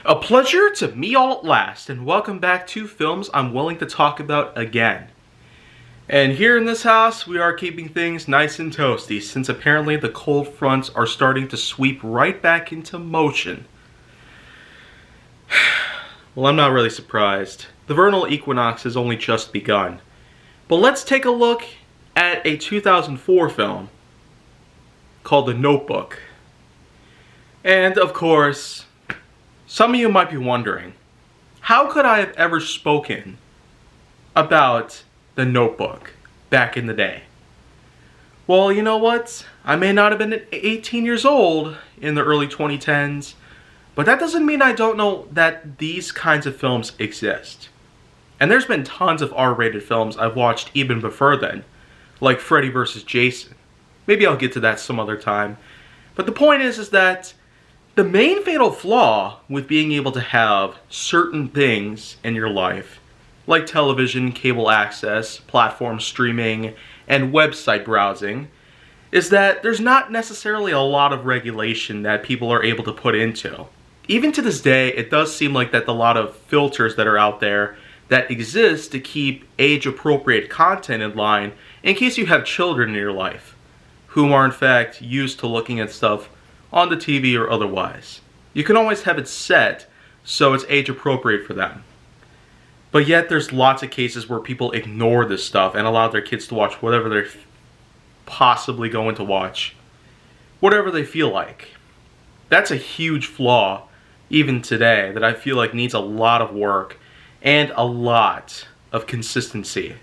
A pleasure to meet all at last, and welcome back to Films I'm Willing to Talk About Again. And here in this house, we are keeping things nice and toasty, since apparently the cold fronts are starting to sweep right back into motion. Well, I'm not really surprised. The vernal equinox has only just begun. But let's take a look at a 2004 film called The Notebook. And of course, some of you might be wondering, how could I have ever spoken about The Notebook back in the day? Well, you know what? I may not have been 18 years old in the early 2010s, but that doesn't mean I don't know that these kinds of films exist. And there's been tons of R-rated films I've watched even before then, like Freddy vs. Jason. Maybe I'll get to that some other time. But the point is that the main fatal flaw with being able to have certain things in your life, like television, cable access, platform streaming, and website browsing, is that there's not necessarily a lot of regulation that people are able to put into. Even to this day, it does seem like that a lot of filters that are out there that exist to keep age-appropriate content in line in case you have children in your life who are in fact used to looking at stuff on the TV or otherwise. You can always have it set so it's age appropriate for them. But yet there's lots of cases where people ignore this stuff and allow their kids to watch whatever they're possibly going to watch, whatever they feel like. That's a huge flaw even today that I feel like needs a lot of work and a lot of consistency.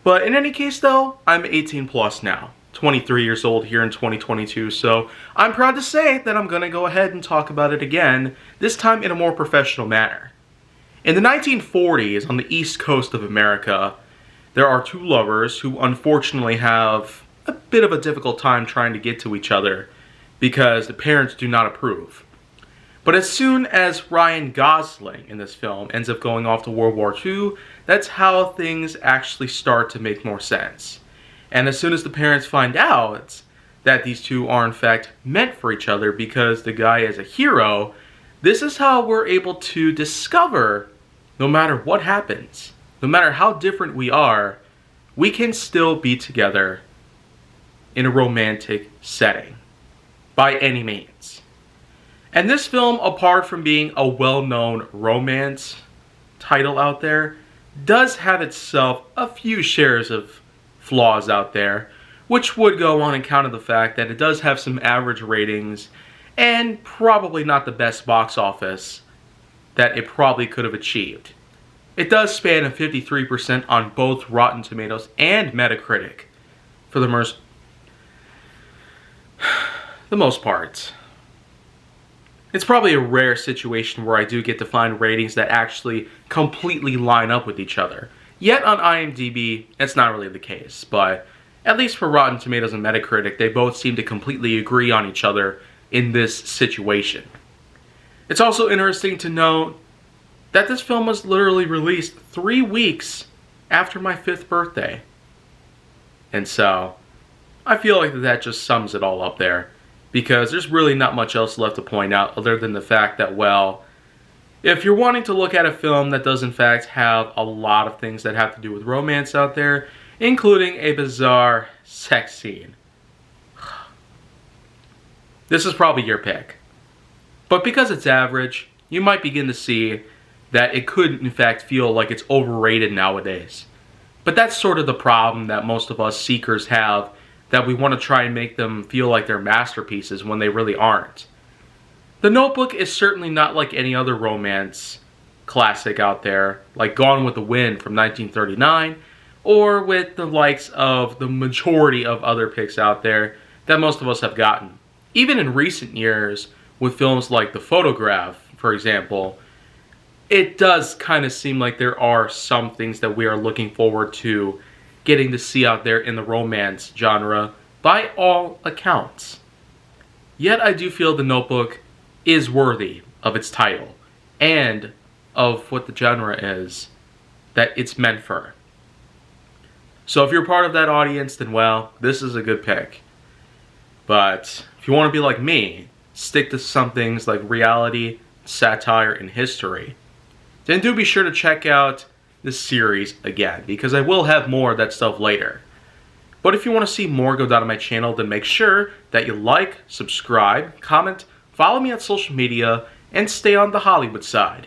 But in any case though, I'm 18 plus now. 23 years old here in 2022, so I'm proud to say that I'm going to go ahead and talk about it again, this time in a more professional manner. In the 1940s, on the east coast of America, there are two lovers who unfortunately have a bit of a difficult time trying to get to each other because the parents do not approve. But as soon as Ryan Gosling in this film ends up going off to World War II, that's how things actually start to make more sense. And as soon as the parents find out that these two are in fact meant for each other because the guy is a hero, this is how we're able to discover no matter what happens, no matter how different we are, we can still be together in a romantic setting, by any means. And this film, apart from being a well-known romance title out there, does have itself a few shares of flaws out there, which would go on account of the fact that it does have some average ratings and probably not the best box office that it probably could have achieved. It does span a 53% on both Rotten Tomatoes and Metacritic for the most part. It's probably a rare situation where I do get to find ratings that actually completely line up with each other. Yet on IMDb, it's not really the case, but at least for Rotten Tomatoes and Metacritic, they both seem to completely agree on each other in this situation. It's also interesting to note that this film was literally released 3 weeks after my 5th birthday. And so, I feel like that just sums it all up there, because there's really not much else left to point out other than the fact that, well, if you're wanting to look at a film that does in fact have a lot of things that have to do with romance out there, including a bizarre sex scene, this is probably your pick. But because it's average, you might begin to see that it could in fact feel like it's overrated nowadays. But that's sort of the problem that most of us seekers have, that we want to try and make them feel like they're masterpieces when they really aren't. The Notebook is certainly not like any other romance classic out there, like Gone with the Wind from 1939, or with the likes of the majority of other picks out there that most of us have gotten. Even in recent years, with films like The Photograph, for example, it does kind of seem like there are some things that we are looking forward to getting to see out there in the romance genre, by all accounts. Yet I do feel The Notebook is worthy of its title and of what the genre is that it's meant for. So if you're part of that audience, then well, this is a good pick. But if you want to be like me, stick to some things like reality, satire in history, then do be sure to check out this series again, because I will have more of that stuff later. But if you want to see more go down on my channel, then make sure that you like, subscribe, comment, follow me on social media, and stay on the Hollywood side.